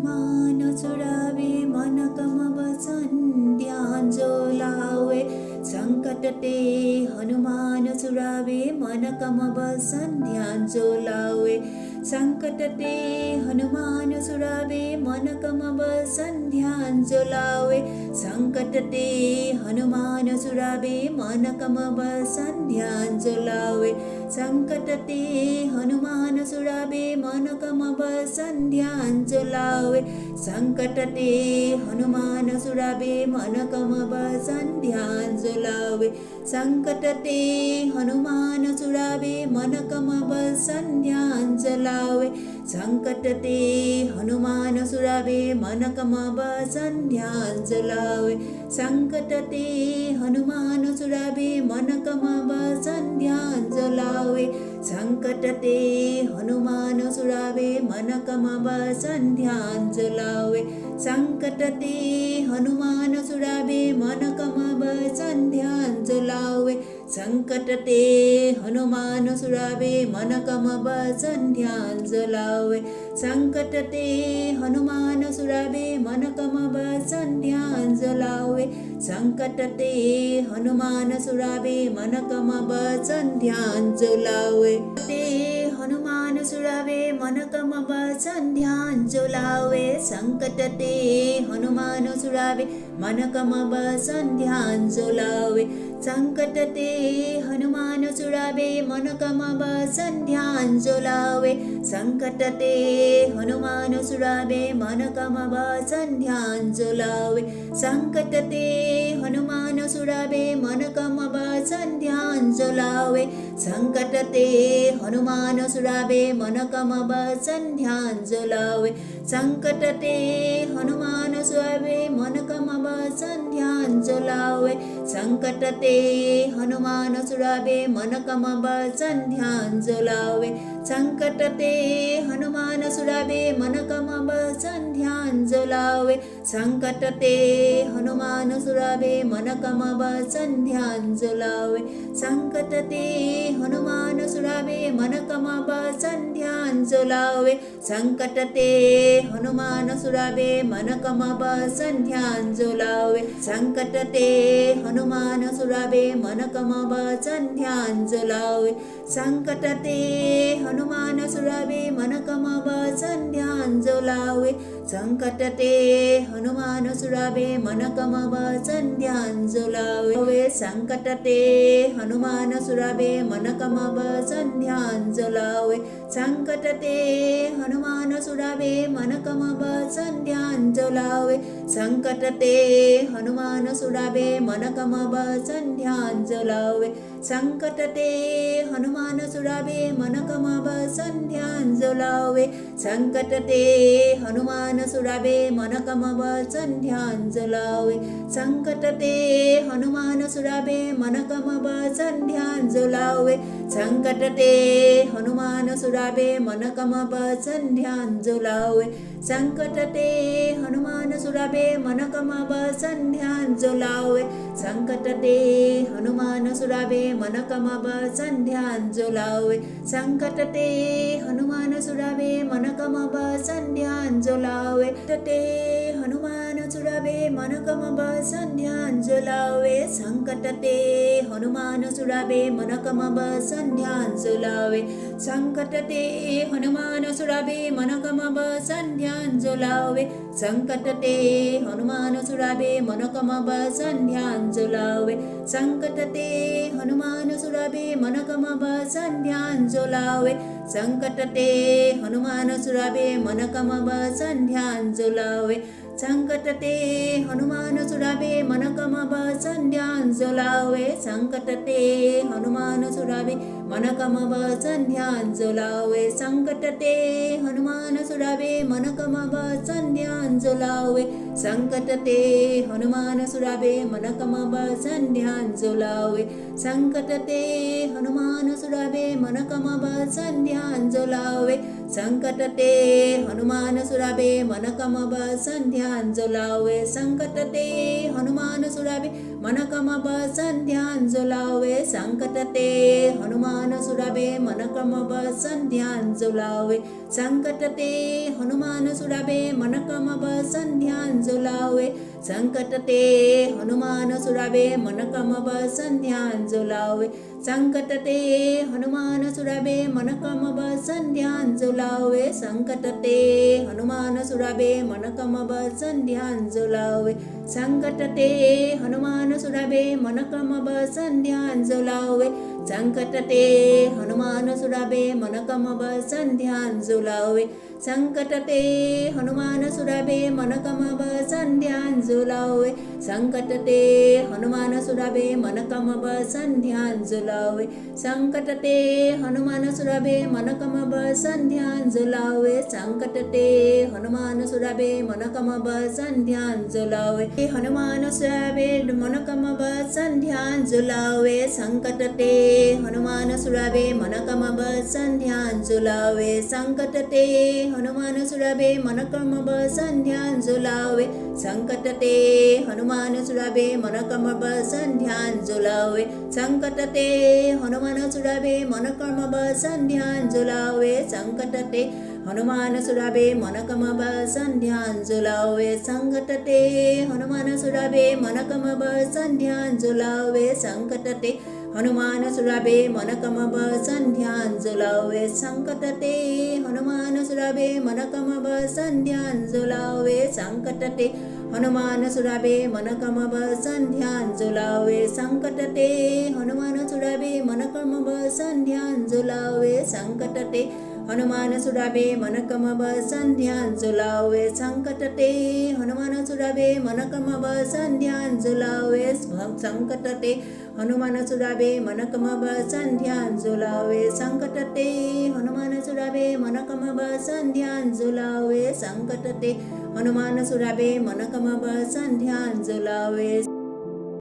हनुमान छुड़ावे मन कम वचन ध्यान जो लावे संकट ते हनुमान छुड़ावे मन कम वचन ध्यान जो लावे संकट ते हनुमान छुड़ावे मन कम वचन ध्यान जो लावे संकट ते हनुमान छुड़ावे मन कम वचन ध्यान जो लावे संकट ते हनुमान छुड़ावे मन कम वचन ध्यान जो लावे संकट ते हनुमान छुड़ावे मन कम वचन ध्यान जो लावे संकट ते हनुमान छुड़ावे मन कम वचन ध्यान जो लावे संकट ते हनुमान छुड़ावे मन कम वचन ध्यान जो लावे संकट ते हनुमान छुड़ावे मन कम वचन ध्यान जो लावे संकट ते हनुमान छुड़ावे मन कम वचन ध्यान जो लावे संकट ते हनुमान छुड़ावे मन कम वचन ध्यान जो लावे संकट ते हनुमान छुड़ावे मन कम वचन ध्यान जो लावे संकट ते हनुमान छुड़ावे मन कम वचन ध्यान जो लावे संकट ते हनुमान छुड़ावे मन कम वचन ध्यान जो लावे ते हनुमान छुड़ावे मन कम वचन ध्यान जो लावे संकट ते हनुमान छुड़ावे मन कम वचन ध्यान जो लावे संकट ते हनुमान छुड़ावे मन कम वचन ध्यान जो लावे संकट ते हनुमान छुड़ावे मन कम वचन ध्यान जो लावे संकट ते हनुमान छुड़ावे मन कम वचन ध्यान जो लावे संकट ते हनुमान छुड़ावे मन कम वचन ध्यान जो लावे संकट ते हनुमान छुड़ावे मन कम वचन ध्यान जो लावे संकट ते हनुमान छुड़ावे मन कम वचन ध्यान जो लावे संकट ते हनुमान छुड़ावे मन कम वचन ध्यान जो लावे संकट ते हनुमान छुड़ावे मन कम वचन ध्यान जो लावे संकट ते हनुमान छुड़ावे मन कम वचन ध्यान जो लावे संकट ते हनुमान छुड़ावे मन कम वचन ध्यान जो लावे संकट ते हनुमान छुड़ावे मन कम वचन ध्यान जो लावे संकट ते हनुमान छुड़ावे मन कम वचन ध्यान जो लावे संकट ते हनुमान छुड़ावे मन कम वचन ध्यान जो लावे संकट ते हनुमान छुड़ावे मन कम वचन ध्यान जो लावे संकट ते हनुमान छुड़ावे मन कम वचन ध्यान जो लावे संकट ते हनुमान छुड़ावे मन कम वचन ध्यान जो लावे संकट ते हनुमान छुड़ावे मन कम वचन ध्यान जो लावे संकट ते हनुमान छुड़ावे मन कम वचन ध्यान जो लावे संकट ते हनुमान छुड़ावे मन कम वचन ध्यान जो लावे संकट ते हनुमान छुड़ावे मन कम वचन ध्यान जो लावे संकट ते हनुमान छुड़ावे मन कम वचन ध्यान जो लावे संकट ते हनुमान छुड़ावे मन कम वचन ध्यान जो लावे संकट ते हनुमान छुड़ावे मन कम वचन ध्यान जो लावे ते हनुमान छुड़ावे मन कम वचन ध्यान जो लावे संकट ते हनुमान छुड़ावे मन कम वचन ध्यान जो लावे संकट ते हनुमान छुड़ावे मन कम वचन ध्यान जो लावे संकट ते हनुमान छुड़ावे मन कम वचन ध्यान जो लावे संकट ते हनुमान छुड़ावे मन कम वचन ध्यान जो लावे संकट ते हनुमान छुड़ावे मन कम वचन ध्यान जो लावे संकट ते हनुमान छुड़ावे मन कम वचन ध्यान जो लावे संकट ते हनुमान छुड़ावे मन कम वचन ध्यान जो लावे संकट ते हनुमान छुड़ावे मन कम वचन ध्यान जो लावे संकट ते हनुमान छुड़ावे मन कम वचन ध्यान जो लावे संकट ते हनुमान छुड़ावे मन कम वचन ध्यान जो लावे संकट ते हनुमान छुड़ावे मन कम वचन ध्यान सन्ध्याञ्जलावे सङ्कटते हनुमानसुरावे मनकमब सन्ध्याञ्जलावे सङ्कटते हनुमानसुरावे मनकमब सन्ध्याञ्जलावे सङ्कटते हनुमानसुरावे मनकमब सन्ध्याञ्जलावे सङ्कटते हनुमानसुरावे मनकमब सन्ध्याञ्जलावे सङ्कटते हनुमानसुरावे मनकमब सन्ध्याञ्जलावे सङ्कटते हनुमानसुरावे मनकमब सन्ध्याञ्जलावे सङ्कटते हनुमानसुरावे मनकमब सन्ध्याञ्जलावे सङ्कटते हनुमानसुरावे मनकमब सन्ध्याञ्जलावे सङ्कटते हनुमानसुरावे मनकमब सन्ध्याञ्जलावे सङ्कटते हनुमानसुरावे मनकमब सन्ध्याञ्जलावे सङ्कटते हनुमानसुरावे मनकमब सन्ध्याञ्जलावे सङ्कटते हनुमानसुरावे मनकमब सन्ध्याञ्जलावे हनुमानसुरावे मनकमब सन्ध्याञ्जलावे सङ्कटते हनुमानसुरावे मनकमब सन्ध्याञ्जलावे सङ्कटते हनुमानसुरावे मनकमब सन्ध्याञ्जलावे सङ्कटते हनुमानसुरावे मनकमब सन्ध्याञ्जलावे सङ्कटते हनुमानसुरावे मनकमब सन्ध्याञ्जलावे सङ्कटते हनुमानसुरावे मनकमब सन्ध्याञ्जलावे सङ्कटते हनुमानसुरावे मनकमब सन्ध्याञ्जलावे सङ्कटते हनुमानसुरावे मनकमब सन्ध्याञ्जलावे सङ्कटते हनुमानसुरावे मनकमब सन्ध्याञ्जलावे सङ्कटते हनुमानसुरावे मनकमब सन्ध्याञ्जलावे सङ्कटते हनुमानसुरावे मनकमब सन्ध्याञ्जलावे सङ्कटते हनुमानसुरावे मनकमब सन्ध्याञ्जलावे सङ्कटते हनुमानसुरावे मनकमब सन्ध्याञ्जलावे सङ्कटते हनुमानसुरावे मनकमब सन्ध्याञ्जलावे सङ्कटते हनुमानसुरावे मनकमब सन्ध्याञ्जलावे सङ्कटते हनुमानसुरावे मनकमब सन्ध्याञ्जलावे